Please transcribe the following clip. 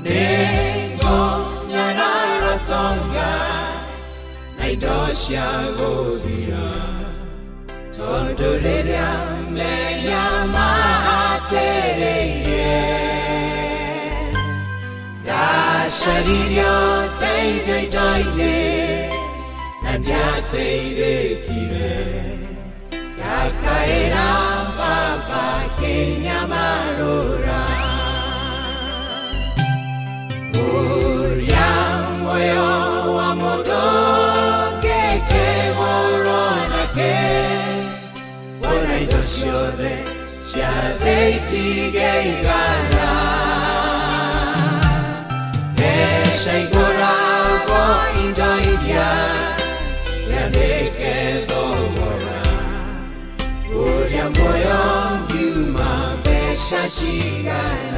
Nengo nyara tonga naidosha godira Tondoreria me yama atereye Da sharirio teide doine Nadia teide kire Yakaira baba kenya marora Kuria moyo wa moto Keke morona ke Siode, siade tige gana. Esai gora go indaidia, yande ke domora. Uria moyo yuma besa shigana.